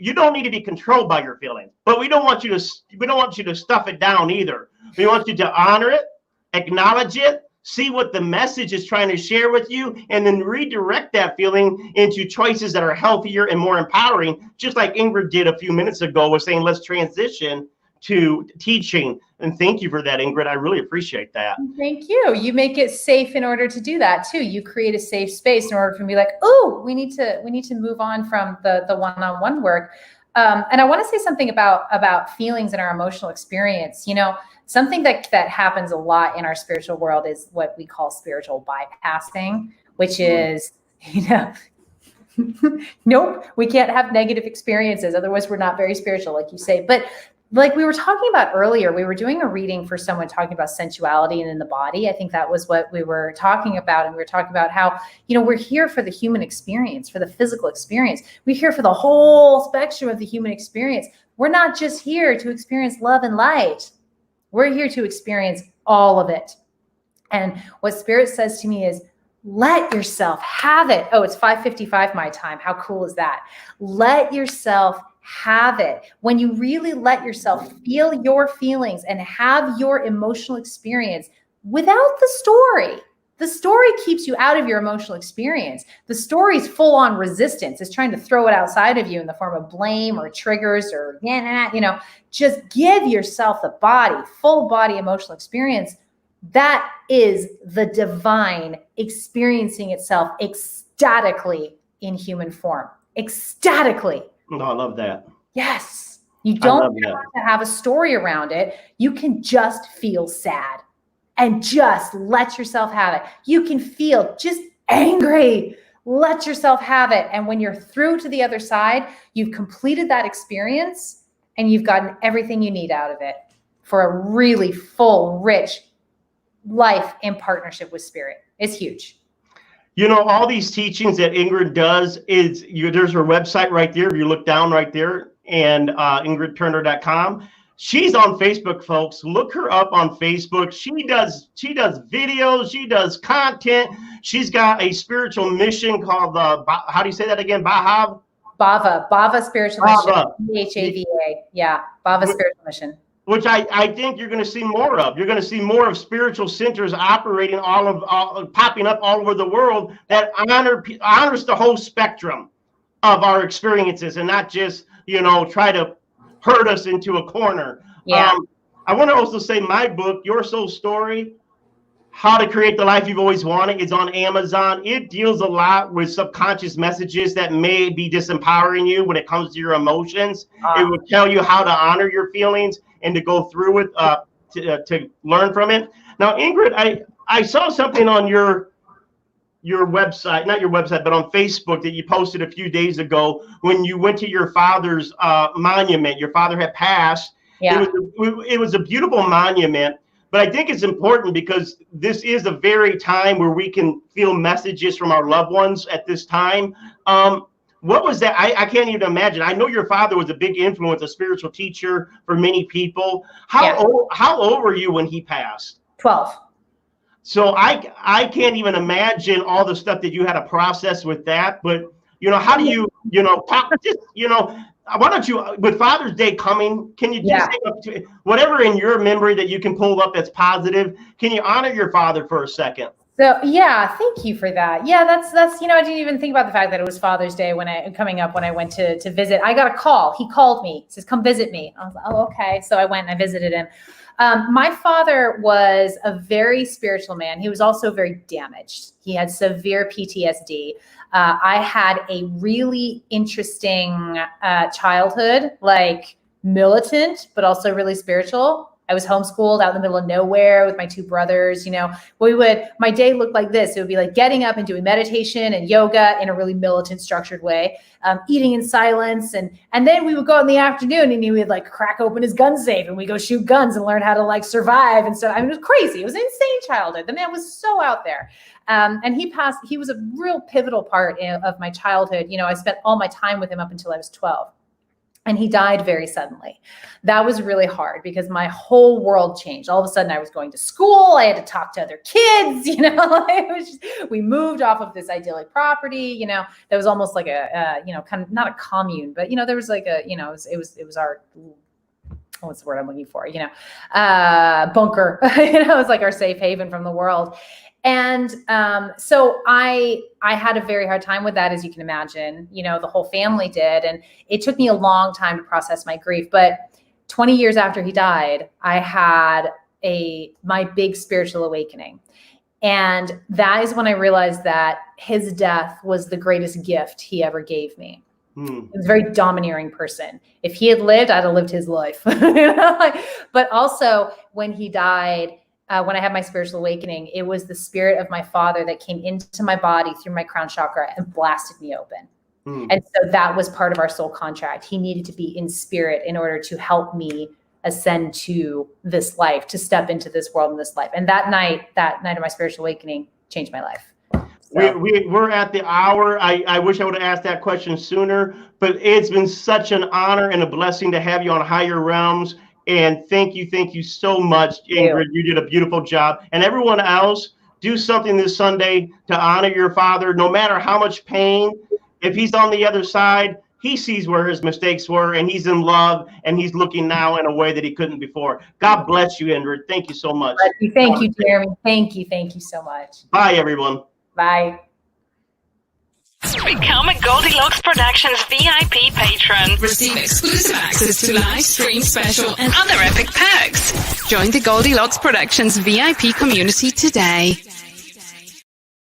you don't need to be controlled by your feelings, but we don't want you to stuff it down either. We want you to honor it, acknowledge it, see what the message is trying to share with you, and then redirect that feeling into choices that are healthier and more empowering, just like Ingrid did a few minutes ago with saying, let's transition to teaching. And thank you for that, Ingrid. I really appreciate that. Thank you. You make it safe in order to do that too. You create a safe space in order for me to be like, oh, we need to move on from the one-on-one work. And I want to say something about feelings and our emotional experience. You know, something that happens a lot in our spiritual world is what we call spiritual bypassing, which is, you know, nope, we can't have negative experiences. Otherwise, we're not very spiritual, like you say. But like we were talking about earlier, we were doing a reading for someone talking about sensuality and in the body. I think that was what we were talking about. And we were talking about how, you know, we're here for the human experience, for the physical experience. We're here for the whole spectrum of the human experience. We're not just here to experience love and light. We're here to experience all of it. And what Spirit says to me is, let yourself have it. Oh, it's 5:55 my time. How cool is that? Let yourself have it. When you really let yourself feel your feelings and have your emotional experience without the story. The story keeps you out of your emotional experience. The story is full on resistance. It's trying to throw it outside of you in the form of blame or triggers or, you know, just give yourself the body, full body emotional experience. That is the divine experiencing itself ecstatically in human form. Ecstatically. Oh, I love that. Yes. You don't have to have a story around it. You can just feel sad and just let yourself have it. You can feel just angry. Let yourself have it. And when you're through to the other side, you've completed that experience and you've gotten everything you need out of it for a really full, rich life in partnership with Spirit. It's huge. You know, all these teachings that Ingrid does there's her website right there. If you look down right there, and ingridturner.com. She's on Facebook, folks. Look her up on Facebook. She does videos. She does content. She's got a spiritual mission called how do you say that again? Bhava Spiritual Mission. BHAVA. Yeah, Bhava Spiritual Mission. Which I think you're going to see more of. You're going to see more of spiritual centers operating popping up all over the world that honors the whole spectrum of our experiences and not just, you know, try to herd us into a corner. Yeah. I want to also say my book, Your Soul Story, How to Create the Life You've Always Wanted, is on Amazon. It deals a lot with subconscious messages that may be disempowering you when it comes to your emotions. It will tell you how to honor your feelings and to go through it, to learn from it. Now, Ingrid, I saw something on your website, not your website, but on Facebook that you posted a few days ago when you went to your father's monument. Your father had passed. Yeah. It was a beautiful monument, but I think it's important because this is a very time where we can feel messages from our loved ones at this time. What was that? I can't even imagine. I know your father was a big influence, a spiritual teacher for many people. How old were you when he passed? 12. So I can't even imagine all the stuff that you had to process with that. But, you know, how do you talk, just, you know, why don't you, with Father's Day coming, can you just say whatever in your memory that you can pull up that's positive, can you honor your father for a second? So, yeah, thank you for that. Yeah, that's, you know, I didn't even think about the fact that it was Father's Day when I went to visit. I got a call. He called me, says, come visit me. I was like, oh, okay. So I went and I visited him. My father was a very spiritual man. He was also very damaged. He had severe PTSD. I had a really interesting childhood, like militant, but also really spiritual. I was homeschooled out in the middle of nowhere with my two brothers. You know, my day looked like this. It would be like getting up and doing meditation and yoga in a really militant, structured way, eating in silence. And then we would go out in the afternoon and he would like crack open his gun safe and we go shoot guns and learn how to like survive. And so, I mean, it was crazy. It was an insane childhood. The man was so out there. And he passed. He was a real pivotal part of my childhood. You know, I spent all my time with him up until I was 12. And he died very suddenly. That was really hard because my whole world changed. All of a sudden I was going to school. I had to talk to other kids, it was just, we moved off of this idyllic property, that was almost like a kind of not a commune, but, there was like a, it was our, what's the word I'm looking for? Bunker, it was like our safe haven from the world. And so I had a very hard time with that, as you can imagine, the whole family did. And it took me a long time to process my grief. But 20 years after he died, I had my big spiritual awakening. And that is when I realized that his death was the greatest gift he ever gave me. He was a very domineering person. If he had lived, I'd have lived his life. But also when he died, when I had my spiritual awakening, it was the spirit of my father that came into my body through my crown chakra and blasted me open. And so that was part of our soul contract. He needed to be in spirit in order to help me ascend to this life, to step into this world and this life. And that night of my spiritual awakening changed my life. So. We're at the hour. I wish I would have asked that question sooner, but it's been such an honor and a blessing to have you on Higher Realms. And thank you so much, Ingrid. You did a beautiful job. And everyone else, do something this Sunday to honor your father, no matter how much pain. If he's on the other side, he sees where his mistakes were, and he's in love, and he's looking now in a way that he couldn't before. God bless you, Ingrid. Thank you so much. Thank you, Jeremy. Thank you so much. Bye, everyone. Bye. Become a Goldilocks Productions VIP patron. Receive exclusive access to live stream special and other epic perks. Join the Goldilocks Productions VIP community today.